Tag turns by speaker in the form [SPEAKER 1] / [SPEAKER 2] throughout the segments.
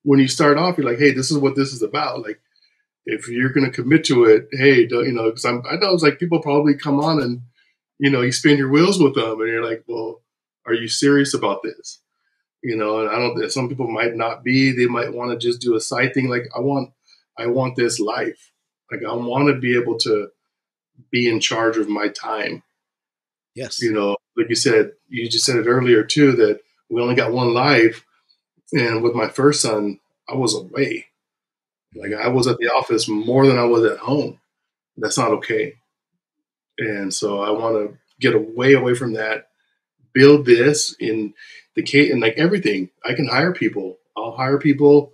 [SPEAKER 1] when you start off, you're like, hey, this is what this is about. Like, if you're going to commit to it, hey, because I know it's like people probably come on and, you spin your wheels with them and you're like, well, are you serious about this? And I don't, some people might not be, they might want to just do a side thing. Like I want this life. Like I want to be able to be in charge of my time.
[SPEAKER 2] Yes.
[SPEAKER 1] Like you just said it earlier too, that we only got one life. And with my first son, I was away. Like I was at the office more than I was at home. That's not okay. And so I want to get away from that, build this in the case and like everything. I can hire people. I'll hire people.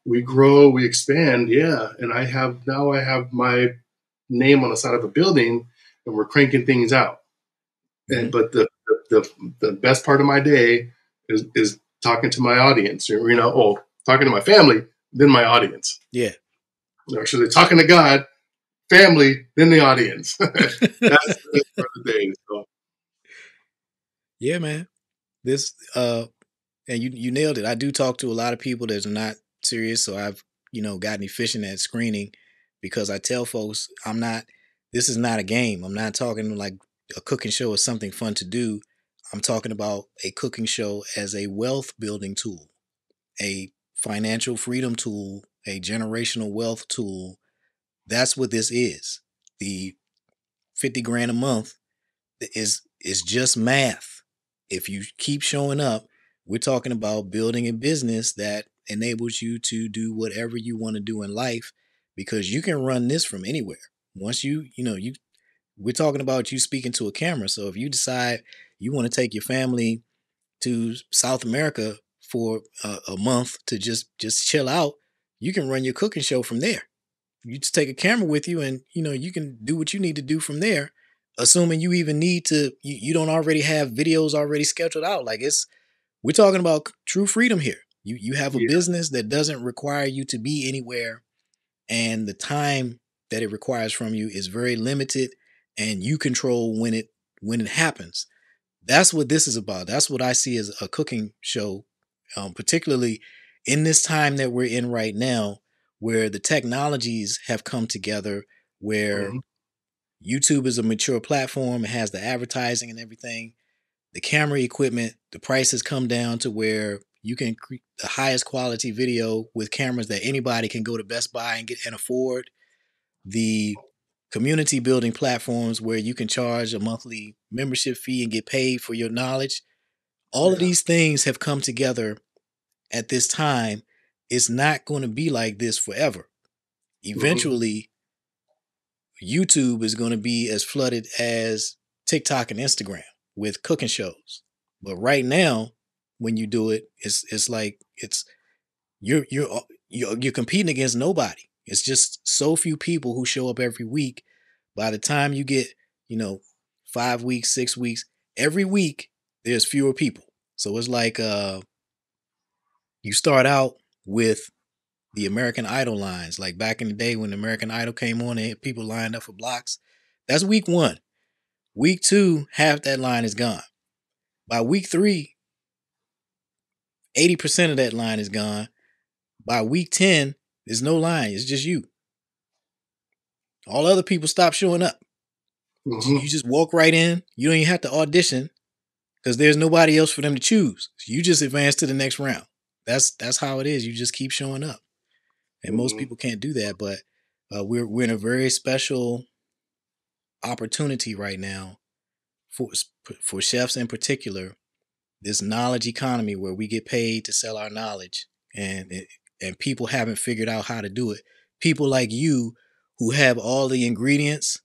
[SPEAKER 1] We grow, we expand. Yeah. And I have my name on the side of a building and we're cranking things out. And, but the best part of my day is talking to my audience, talking to my family, then my audience.
[SPEAKER 2] Yeah.
[SPEAKER 1] Or should they talking to God, family, then the audience. That's the best part of the day. So.
[SPEAKER 2] Yeah, man. This and you nailed it. I do talk to a lot of people that are not serious, so I've gotten efficient at screening because I tell folks this is not a game. I'm not talking like a cooking show is something fun to do. I'm talking about a cooking show as a wealth building tool, a financial freedom tool, a generational wealth tool. That's what this is. The 50 grand a month is just math. If you keep showing up, we're talking about building a business that enables you to do whatever you want to do in life because you can run this from anywhere. Once we're talking about you speaking to a camera. So if you decide you want to take your family to South America for a month to just chill out, you can run your cooking show from there. You just take a camera with you and, you can do what you need to do from there, assuming you even need to, you don't already have videos already scheduled out. Like we're talking about true freedom here. You have a business that doesn't require you to be anywhere and the time that it requires from you is very limited and you control when it happens. That's what this is about. That's what I see as a cooking show, particularly in this time that we're in right now, where the technologies have come together, where YouTube is a mature platform, it has the advertising and everything, the camera equipment, the prices come down to where you can create the highest quality video with cameras that anybody can go to Best Buy and get and afford. The community building platforms where you can charge a monthly membership fee and get paid for your knowledge. All of these things have come together at this time. It's not going to be like this forever. Eventually, YouTube is going to be as flooded as TikTok and Instagram with cooking shows. But right now, when you do it, it's like you're competing against nobody. It's just so few people who show up every week. By the time you get, 5 weeks, 6 weeks, every week there's fewer people. So it's like you start out with the American Idol lines, like back in the day when American Idol came on and people lined up for blocks. That's week 1. Week 2, half that line is gone. By week 3, 80% of that line is gone. By week 10, there's no line. It's just you. All other people stop showing up. You just walk right in. You don't even have to audition because there's nobody else for them to choose. So you just advance to the next round. That's how it is. You just keep showing up. And most people can't do that. But we're in a very special opportunity right now for chefs in particular. This knowledge economy where we get paid to sell our knowledge, and people haven't figured out how to do it. People like you who have all the ingredients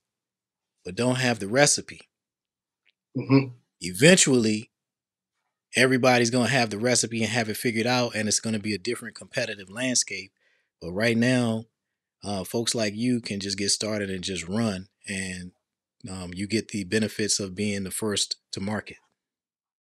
[SPEAKER 2] but don't have the recipe. Eventually, everybody's going to have the recipe and have it figured out, and it's going to be a different competitive landscape. But right now, folks like you can just get started and just run, and you get the benefits of being the first to market.